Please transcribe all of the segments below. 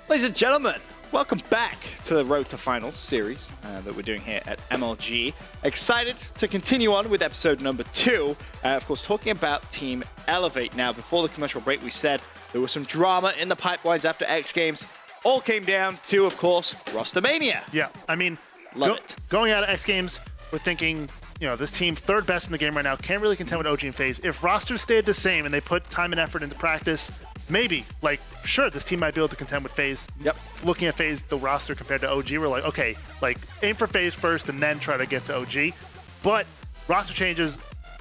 Ladies and gentlemen, welcome back to the Road to Finals series that we're doing here at MLG. Excited to continue on with episode number 2. Of course, talking about Team Elevate. Now, before the commercial break, we said there was some drama in the pipelines after X Games. All came down to, of course, Roster Mania. Yeah, I mean, going out of X Games, we're thinking, you know, this team, third best in the game right now, can't really contend with OG and FaZe. If rosters stayed the same and they put time and effort into practice, maybe, like, sure, this team might be able to contend with FaZe. Yep. Looking at FaZe, the roster compared to OG, we're like, okay, like, aim for FaZe first and then try to get to OG. But roster changes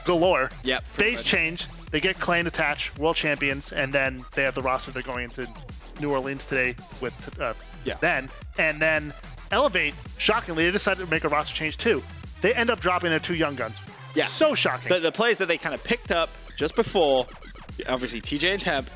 galore. Yep. FaZe change, they get Clan attached, world champions, and then they have the roster they're going into New Orleans today with then. And then Elevate, shockingly, they decided to make a roster change too. They end up dropping their 2 young guns. Yeah. So shocking. The players that they kind of picked up just before, obviously TJ and Temp,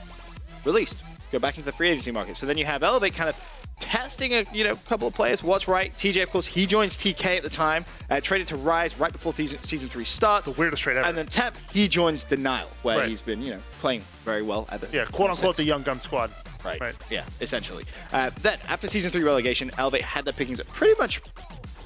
released, go back into the free agency market. So then you have Elevate kind of testing a couple of players. What's right? TJ, of course, he joins TK at the time, traded to Rise right before season 3 starts. The weirdest trade ever. And then Temp, he joins Denial, where he's been playing very well at the quote unquote the young gun squad. Right. Yeah, essentially. Then after season 3 relegation, Elevate had their pickings at pretty much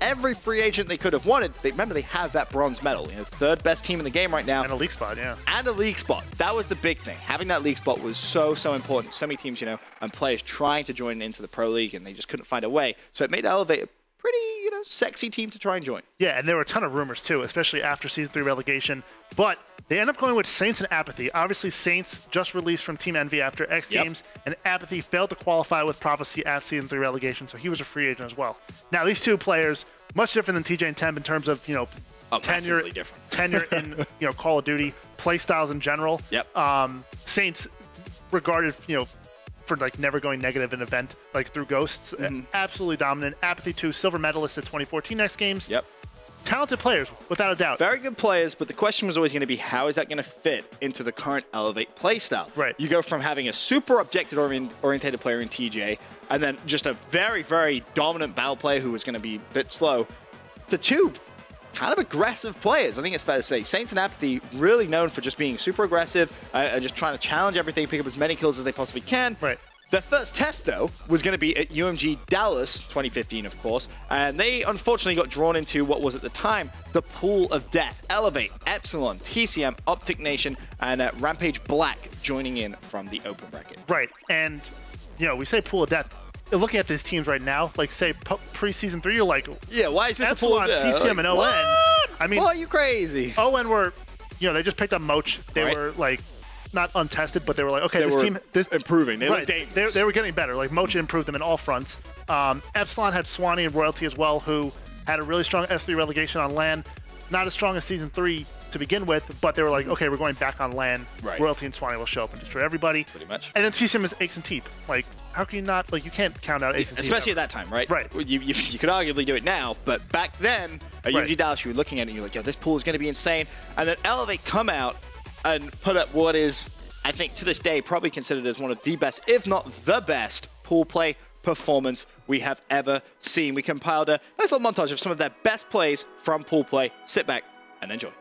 every free agent they could have wanted. Remember, they have that bronze medal. Third best team in the game right now. And a league spot, yeah. And a league spot. That was the big thing. Having that league spot was so important. So many teams, and players trying to join into the pro league, and they just couldn't find a way. So it made Elevate a pretty, sexy team to try and join. Yeah, and there were a ton of rumors too, especially after season 3 relegation. But they end up going with Saints and Apathy. Obviously, Saints just released from Team Envy after X Games, and Apathy failed to qualify with Prophecy at season 3 relegation, so he was a free agent as well. Now, these 2 players, much different than TJ and Temp in terms of, tenure in, Call of Duty, play styles in general. Yep. Saints regarded, for never going negative in event, through Ghosts. Absolutely dominant. Apathy 2, silver medalist at 2014 X Games. Yep. Talented players, without a doubt. Very good players, but the question was always going to be, how is that going to fit into the current Elevate playstyle? Right. You go from having a super objective-oriented player in TJ, and then just a very, very dominant battle player who was going to be a bit slow, to 2 kind of aggressive players. I think it's fair to say. Saints and Apathy really known for just being super aggressive, and just trying to challenge everything, pick up as many kills as they possibly can. Right. Their first test, though, was going to be at UMG Dallas, 2015, of course, and they unfortunately got drawn into what was at the time the Pool of Death. Elevate, Epsilon, TCM, Optic Nation, and Rampage Black joining in from the open bracket. Right, and, we say Pool of Death. Looking at these teams right now, say pre-season 3, you're like, yeah, why is this Epsilon, the Pool of Death? TCM, and ON? What? I mean, well, are you crazy? ON were, they just picked up Moch. They were, not untested, but they were like, okay, this improving. They were getting better. Mocha improved them in all fronts. Epsilon had Swanee and Royalty as well, who had a really strong S3 relegation on LAN. Not as strong as season 3 to begin with, but they were like, okay, we're going back on LAN. Right. Royalty and Swanee will show up and destroy everybody. Pretty much. And then TCM is Aches and Teep. How can you not, you can't count out Aches and Teep. Especially at that time, right? Right. You could arguably do it now, but back then, at UMG Dallas, you were looking at it and you're like, yo, this pool is going to be insane. And then Elevate come out and put up what is, I think, to this day, probably considered as one of the best, if not the best, pool play performance we have ever seen. We compiled a nice little montage of some of their best plays from pool play. Sit back and enjoy.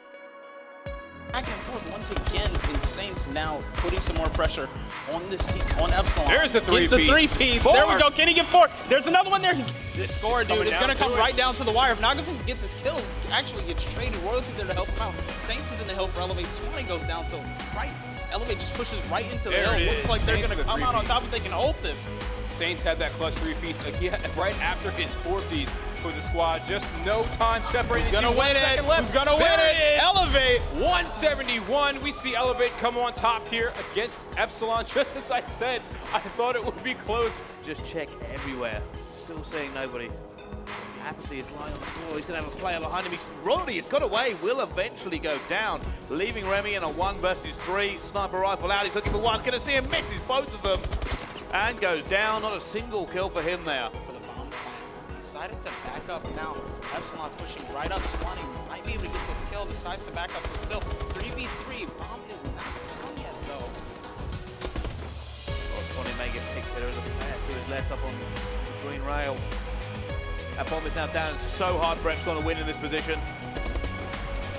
Back and forth once again in Saints now putting some more pressure on this team, on Epsilon. There's the 3-piece. The 3-piece. There we go. Can he get 4? There's another one there. This score, dude, is going to come right down to the wire. If Naga can get this kill, actually gets traded. Royalty there to help him out. Saints is in the hill for Elevate. Swanee goes down, so Elevate just pushes right into the hill. Looks like they're going to come out on top if they can hold this. Saints had that clutch 3-piece again right after his 4-piece for the squad. Just no time separating. Who's going to win it? Who's going to win it? Elevate. 171. We see Elevate come on top here against Epsilon. Just as I said, I thought it would be close. Just check everywhere. Still seeing nobody. Apathy is lying on the floor. He's going to have a player behind him. Royalty has got away. Will eventually go down, leaving Remy in a 1 versus 3. Sniper rifle out. He's looking for one. Going to see him. Misses both of them. And goes down. Not a single kill for him there. For the bomb plan. Decided to back up now. Epsilon pushing right up. Swanee might be able to get this kill. Decides to back up. So still 3v3. Bomb is not down yet, though. Well, Swanee may get picked there as a player to his left up on the green rail. That bomb is now down. It's so hard for Epsilon to win in this position.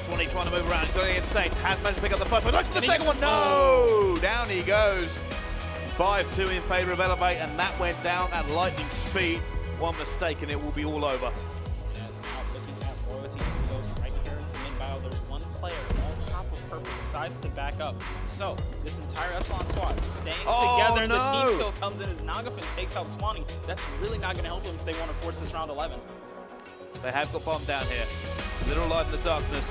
Swanee trying to move around. He's going to get safe. Has managed to pick up the first one. Looks at the second one. No! Down he goes. 5-2 in favor of Elevate, and that went down at lightning speed. One mistake and it will be all over. Yeah, now looking at Royalty, he goes right here to mid-bio. There's one player on top of Purple decides to back up. So this entire Epsilon squad staying together. No. The team kill comes in as Nagafin takes out Swanee. That's really not going to help them if they want to force this round 11. They have got bomb down here. A little light in the darkness.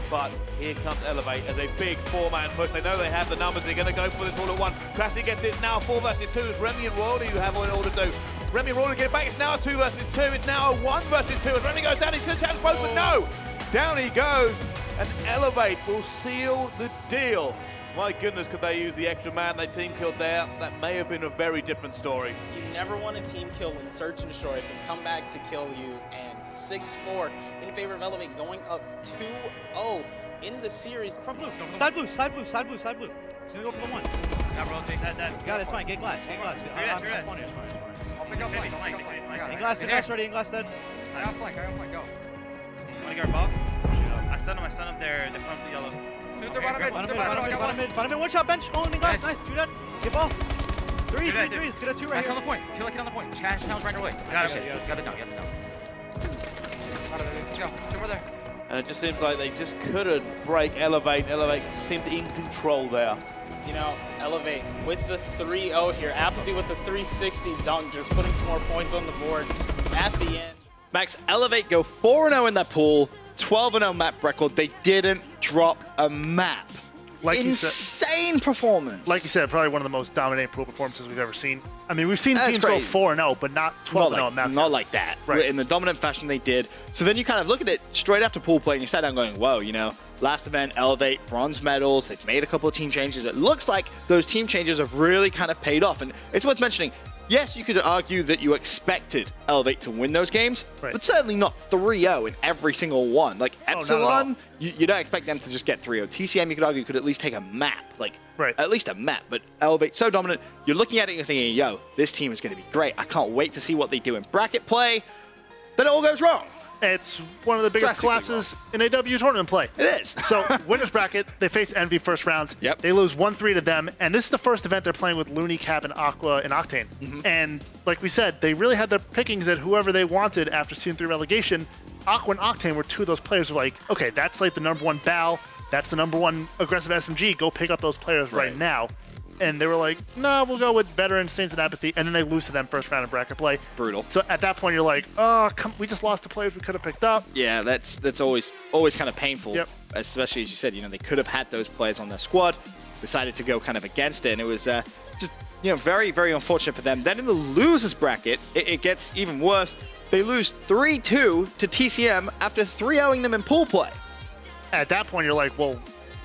But here comes Elevate as a big four-man push. They know they have the numbers. They're going to go for this all at once. Classy gets it now 4 versus 2. It's Remy and Royalty who have all to do. Remy and Royalty get it back. It's now a 2 versus 2. It's now a 1 versus 2. As Remy goes down, he's going to challenge both, but no! Down he goes. And Elevate will seal the deal. My goodness, could they use the extra man they team killed there? That may have been a very different story. You never want a team kill when Search and Destroy can come back to kill you. And 6-4 in favor of Elevate, going up 2-0 in the series. Front blue, side blue, side blue, side blue, side blue. He's gonna go for the 1. Got it, it's fine, get glass, get glass. You're dead. I'll pick up flank, In glass, ready, in glass dead. I got flank, go. Wanna guard above? I sent him there, the front yellow. Shoot the Bottom mid, one shot bench, oh, in glass, nice, 2 dead. Get ball. 3, let's get a 2 right That's here. on the point, kill a kid on the point. Challenge right away. Got it. Got it down, Let's go, over there. And it just seems like they just couldn't break Elevate. Elevate seemed in control there. You know, Elevate with the 3-0 here. Apathy with the 360 dunk, just putting some more points on the board at the end. Max, Elevate go 4-0 in that pool, 12-0 map record. They didn't drop a map. Like Insane performance. Like you said, probably one of the most dominating pool performances we've ever seen. I mean, we've seen That's teams crazy. go 4-0, but not 12-0 map. Not like that. Right. In the dominant fashion they did. So then you kind of look at it straight after pool play and you sat down going, whoa, you know, last event, Elevate, bronze medals, they've made a couple of team changes. It looks like those team changes have really kind of paid off. And it's worth mentioning, yes, you could argue that you expected Elevate to win those games, but certainly not 3-0 in every single one. Like Epsilon, you don't expect them to just get 3-0. TCM, you could argue, could at least take a map, like at least a map. But Elevate, so dominant, you're looking at it and you're thinking, yo, this team is going to be great. I can't wait to see what they do in bracket play. Then it all goes wrong. It's one of the biggest collapses in AW tournament play. It is. So, winners bracket, they face Envy first round. Yep. They lose 1-3 to them, and this is the first event they're playing with Looney, Cap, and Aqua and Octane. And like we said, they really had their pickings at whoever they wanted after Season 3 relegation. Aqua and Octane were 2 of those players who were like, okay, that's like the #1 BAL, that's the #1 aggressive SMG, go pick up those players right now. And they were like, no, we'll go with veteran Saints and Apathy, and then they lose to them first round of bracket play. Brutal. So at that point, you're like, oh, we just lost to players we could have picked up. Yeah, that's always kind of painful. Yep. Especially as you said, you know, they could have had those players on their squad, decided to go kind of against it, and it was just, you know, very, very unfortunate for them. Then in the losers bracket, it gets even worse. They lose 3-2 to TCM after 3-0ing them in pool play. At that point, you're like, well,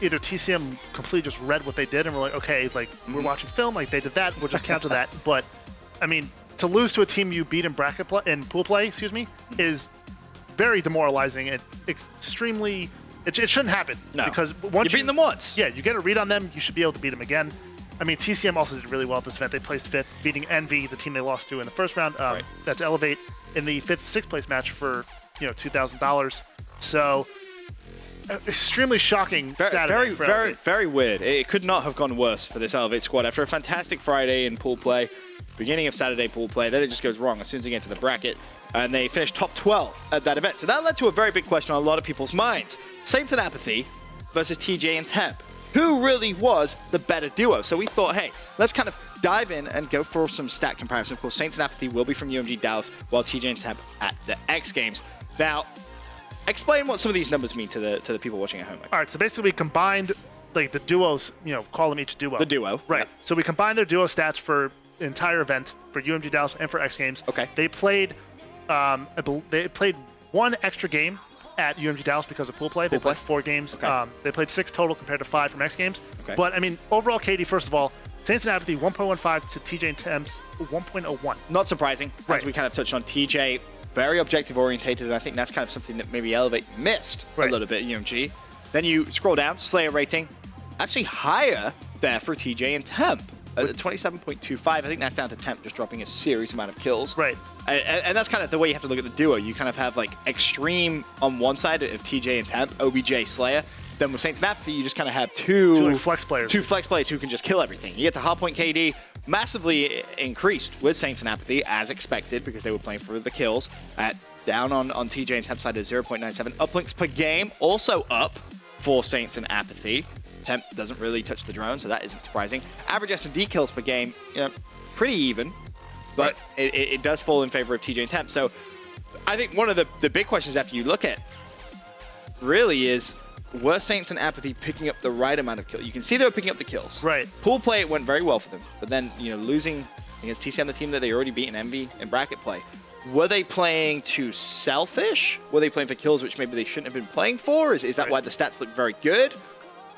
either TCM completely just read what they did and we're like, okay, like we're watching film, like they did that, we'll just counter that. But I mean, to lose to a team you beat in bracket play, in pool play, is very demoralizing and extremely. It shouldn't happen. No, because once you've beaten them once. Yeah, you get a read on them, you should be able to beat them again. I mean, TCM also did really well at this event. They placed 5th, beating Envy, the team they lost to in the first round. That's Elevate in the 5th, 6th place match for $2,000. So. Extremely shocking Saturday. Very weird. It could not have gone worse for this Elevate squad. After a fantastic Friday in pool play, beginning of Saturday pool play, then it just goes wrong as soon as they get to the bracket, and they finished top 12 at that event. So that led to a very big question on a lot of people's minds. Saints and Apathy versus TJ and Temp. Who really was the better duo? So we thought, hey, let's kind of dive in and go for some stat comparison. Of course, Saints and Apathy will be from UMG Dallas, while TJ and Temp at the X Games. Now, explain what some of these numbers mean to the people watching at home. All right, so basically we combined like the duos, call them each duo. The duo. Right. Yep. So we combined their duo stats for the entire event for UMG Dallas and for X Games. Okay. They played one extra game at UMG Dallas because of pool play. They played 4 games. Okay. They played 6 total compared to 5 from X Games. Okay. But I mean, overall, Katie, first of all, Saints and Apathy 1.15 to TJ and Temp's 1.01. Not surprising, as we kind of touched on. TJ, very objective orientated, and I think that's kind of something that maybe Elevate missed a little bit at UMG. Then you scroll down, Slayer rating, actually higher there for TJ and Temp. 27.25. I think that's down to Temp just dropping a serious amount of kills. Right. And that's kind of the way you have to look at the duo. You kind of have like extreme on one side of TJ and Temp, OBJ, Slayer. Then with Saints and Apathy, you just kind of have two like flex players. Two flex players who can just kill everything. You get to hardpoint KD, massively increased with Saints and Apathy, as expected, because they were playing for the kills. Down on TJ and Temp side of 0.97. Uplinks per game, also up for Saints and Apathy. Temp doesn't really touch the drone, so that isn't surprising. Average S&D kills per game, pretty even, but it does fall in favor of TJ and Temp. So I think one of the big questions after you look at really is, were Saints and Apathy picking up the right amount of kills? You can see they were picking up the kills. Right. Pool play, it went very well for them, but then, losing against TCM, the team that they already beat in Envy in bracket play, were they playing too selfish? Were they playing for kills which maybe they shouldn't have been playing for? Is that why the stats look very good?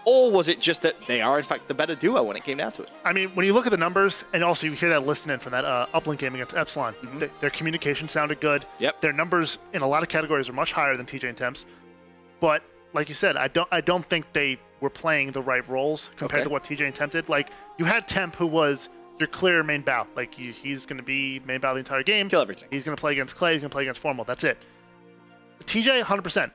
Or was it just that they are, in fact, the better duo when it came down to it? I mean, when you look at the numbers, and also you hear that listening from that uplink game against Epsilon, their communication sounded good. Yep. Their numbers in a lot of categories are much higher than TJ and Temps. But like you said, I don't think they were playing the right roles compared to what TJ and Temp did. Like, you had Temp, who was your clear main bow. Like, he's going to be main bow the entire game. Kill everything. He's going to play against Clay. He's going to play against Formal. That's it. TJ, 100%.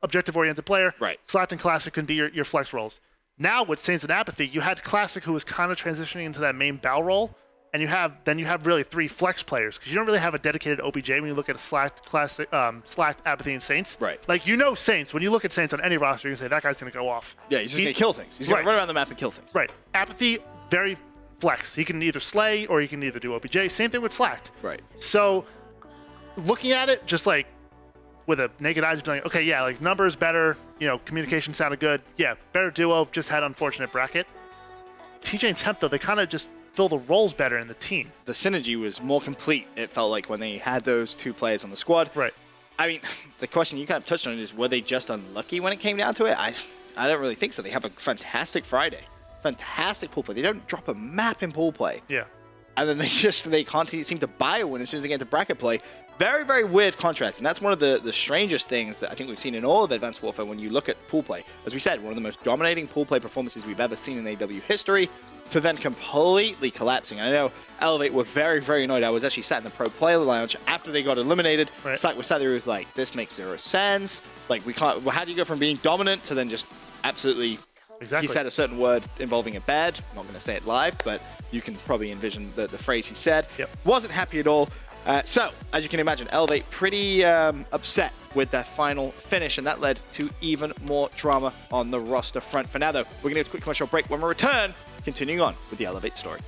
Objective-oriented player. Right. Slacked and Classic can be your flex roles. Now with Saints and Apathy, you had Classic, who was kind of transitioning into that main bow role, and you have really 3 flex players, because you don't really have a dedicated OBJ when you look at a Slacked, Classic, Slacked, Apathy, and Saints. Right. Like, Saints, when you look at Saints on any roster, you can say, that guy's going to go off. Yeah, he's just going to kill things. He's going to run around the map and kill things. Right. Apathy, very flex. He can either slay or he can either do OBJ. Same thing with Slacked. Right. So, looking at it, just like with a naked eye, just like, okay, yeah, like numbers better, communication sounded good. Yeah, better duo, just had unfortunate bracket. TJ and Temp, though, they kind of just fill the roles better in the team. The synergy was more complete, it felt like, when they had those 2 players on the squad. Right. I mean, the question you kind of touched on is, were they just unlucky when it came down to it? I don't really think so. They have a fantastic Friday. Fantastic pool play. They don't drop a map in pool play. Yeah. And then they can't seem to buy a win as soon as they get into bracket play. Very, very weird contrast. And that's one of the strangest things that I think we've seen in all of Advanced Warfare when you look at pool play. As we said, one of the most dominating pool play performances we've ever seen in AW history, to then completely collapsing. I know Elevate were very, very annoyed. I was actually sat in the pro player lounge after they got eliminated. Right. Slack was sat there, was like, this makes 0 sense. Like, we can't, how do you go from being dominant to then just absolutely... Exactly. He said a certain word involving a bed. I'm not going to say it live, but you can probably envision the phrase he said. Yep. Wasn't happy at all. So, as you can imagine, Elevate pretty upset with their final finish, and that led to even more drama on the roster front. For now, though, we're going to do a quick commercial break. When we return, continuing on with the Elevate story.